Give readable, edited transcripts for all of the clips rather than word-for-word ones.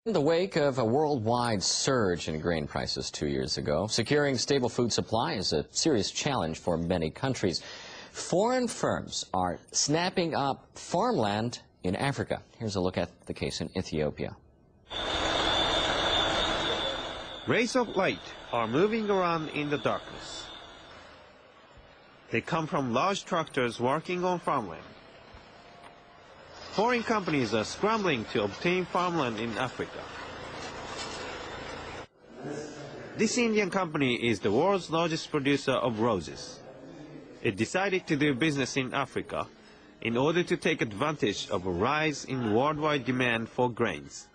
In the wake of a worldwide surge in grain prices 2 years ago, securing stable food supply is a serious challenge for many countries. Foreign firms are snapping up farmland in Africa. Here's a look at the case in Ethiopia. Rays of light are moving around in the darkness. They come from large tractors working on farmland. Foreign companies are scrambling to obtain farmland in Africa. This Indian company is the world's largest producer of roses. It decided to do business in Africa in order to take advantage of a rise in worldwide demand for grains.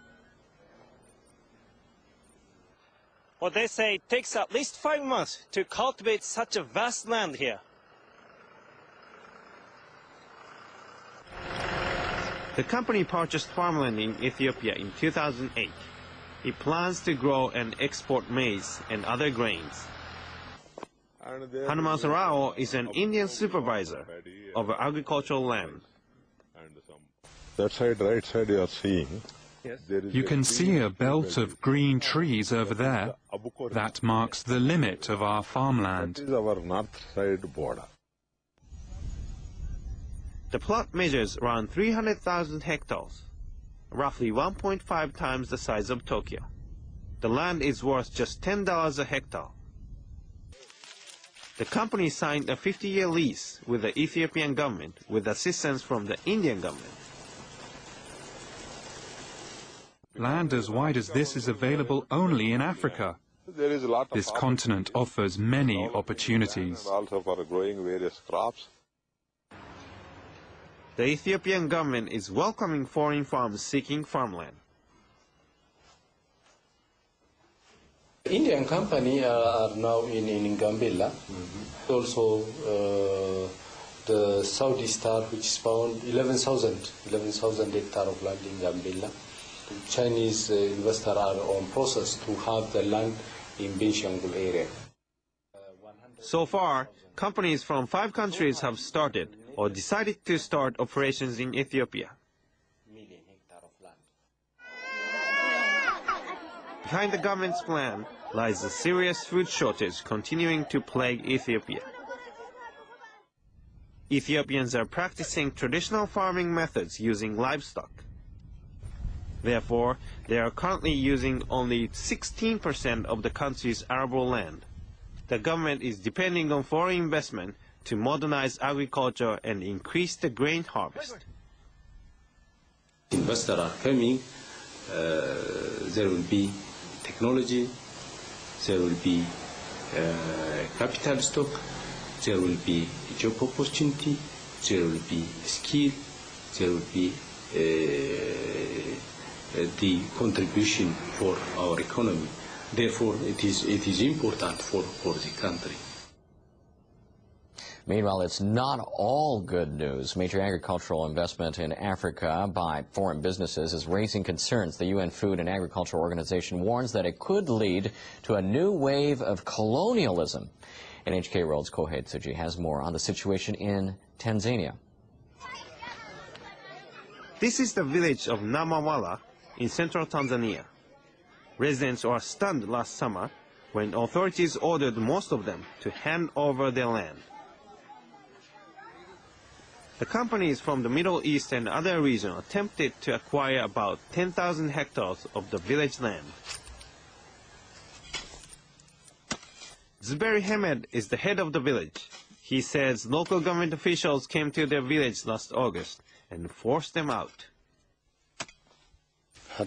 Well, they say it takes at least 5 months to cultivate such a vast land here. The company purchased farmland in Ethiopia in 2008. It plans to grow and export maize and other grains. Hanuman Sarao is an Indian supervisor of agricultural land. That side, right side you are seeing. You can see a belt of green trees over there. That marks the limit of our farmland. That is our north side border. The plot measures around 300,000 hectares, roughly 1.5 times the size of Tokyo. The land is worth just $10 a hectare. The company signed a 50-year lease with the Ethiopian government with assistance from the Indian government. Land as wide as this is available only in Africa. This continent offers many opportunities. Also for growing various crops. The Ethiopian government is welcoming foreign farms seeking farmland. Indian company are now in Gambela. Also the Saudi Star, which is found 11,000 hectares of land in Gambela. Chinese investors are on process to have the land in Benshangul area. So far, companies from 5 countries have started or decided to start operations in Ethiopia. Behind the government's plan lies a serious food shortage continuing to plague Ethiopia. Ethiopians are practicing traditional farming methods using livestock. Therefore, they are currently using only 16% of the country's arable land. The government is depending on foreign investment to modernize agriculture and increase the grain harvest. Investors are coming, there will be technology, there will be capital stock, there will be job opportunity, there will be skill, there will be the contribution for our economy. Therefore, it is important for the country. Meanwhile, it's not all good news. Major agricultural investment in Africa by foreign businesses is raising concerns. The UN Food and Agriculture Organization warns that it could lead to a new wave of colonialism. NHK World's Kohei Tsuji has more on the situation in Tanzania. This is the village of Namawala in central Tanzania. Residents were stunned last summer when authorities ordered most of them to hand over their land. The companies from the Middle East and other regions attempted to acquire about 10,000 hectares of the village land. Zuberi Hamed is the head of the village. He says local government officials came to their village last August and forced them out. The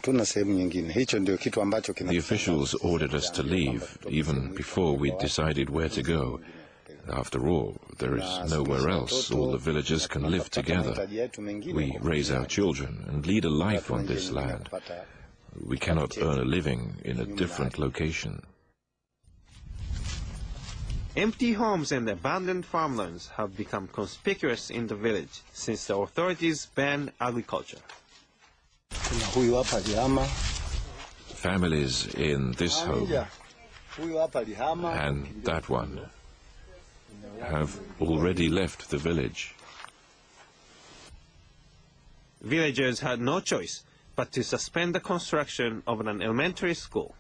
officials ordered us to leave, even before we'd decided where to go. After all, there is nowhere else all the villagers can live together. We raise our children and lead a life on this land. We cannot earn a living in a different location. Empty homes and abandoned farmlands have become conspicuous in the village since the authorities banned agriculture. Families in this home and that one have already left the village. Villagers had no choice but to suspend the construction of an elementary school.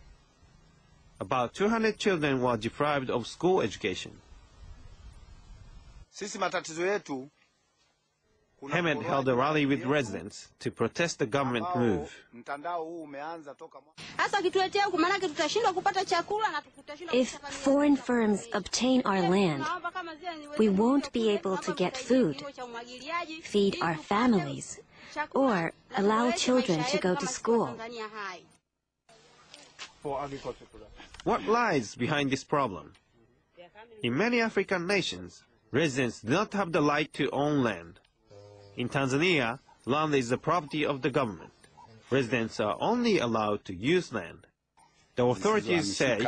About 200 children were deprived of school education. Hemed held a rally with residents to protest the government move. If foreign firms obtain our land, we won't be able to get food, feed our families, or allow children to go to school. What lies behind this problem? In many African nations, residents do not have the right to own land. In Tanzania, land is the property of the government. Residents are only allowed to use land. The authorities say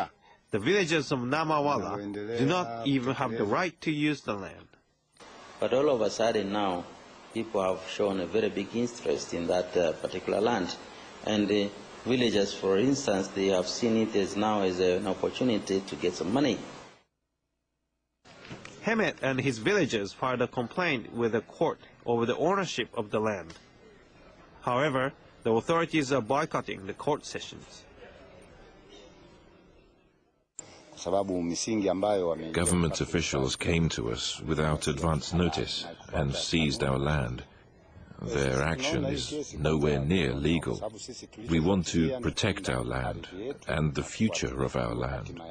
the villagers of Namawala do not even have the right to use the land. But all of a sudden now, people have shown a very big interest in that particular land. And the villagers, for instance, they have seen it as now as an opportunity to get some money. Hemed and his villagers filed a complaint with the court over the ownership of the land. However, the authorities are boycotting the court sessions. Government officials came to us without advance notice and seized our land. Their action is nowhere near legal. We want to protect our land and the future of our land.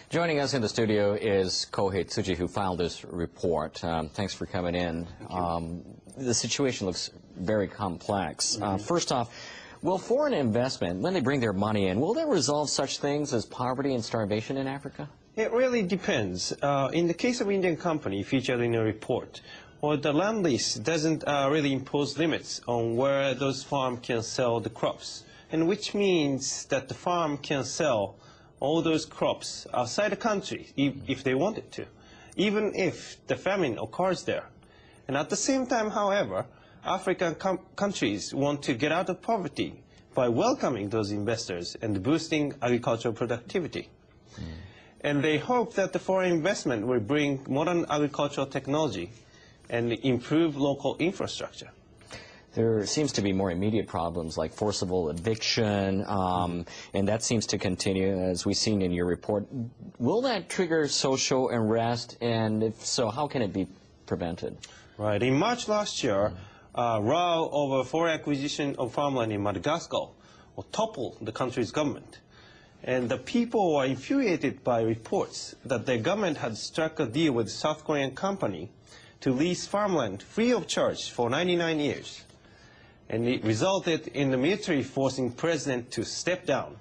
Joining us in the studio is Kohei Tsuji, who filed this report. Thanks for coming in. The situation looks very complex. First off, will foreign investment, when they bring their money in, will they resolve such things as poverty and starvation in Africa? It really depends. In the case of Indian company featured in a report, the land lease doesn't really impose limits on where those farms can sell the crops, and which means that the farm can sell all those crops outside the country if they wanted to, even if the famine occurs there. And at the same time, however, African countries want to get out of poverty by welcoming those investors and boosting agricultural productivity. And they hope that the foreign investment will bring modern agricultural technology and improve local infrastructure. There seems to be more immediate problems like forcible eviction, and that seems to continue, as we've seen in your report. Will that trigger social unrest, and if so, how can it be prevented? Right. In March last year, row over foreign acquisition of farmland in Madagascar toppled the country's government. And the people were infuriated by reports that their government had struck a deal with a South Korean company to lease farmland free of charge for 99 years. And it resulted in the military forcing the president to step down.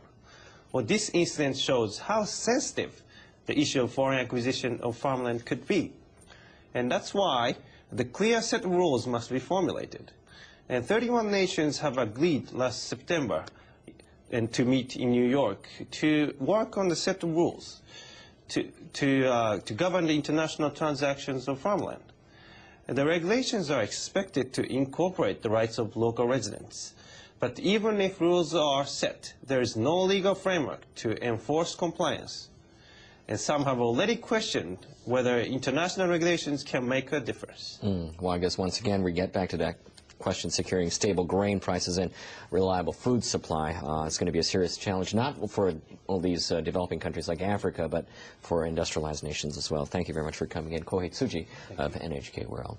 Well, this incident shows how sensitive the issue of foreign acquisition of farmland could be. And that's why the clear set of rules must be formulated. And 31 nations have agreed last September and to meet in New York to work on the set of rules to govern the international transactions of farmland. The regulations are expected to incorporate the rights of local residents. But even if rules are set, there is no legal framework to enforce compliance. And some have already questioned whether international regulations can make a difference. Well, I guess once again we get back to that question, securing stable grain prices and reliable food supply. It's going to be a serious challenge, not for all these developing countries like Africa, but for industrialized nations as well. Thank you very much for coming in. Kohei Tsuji of NHK World.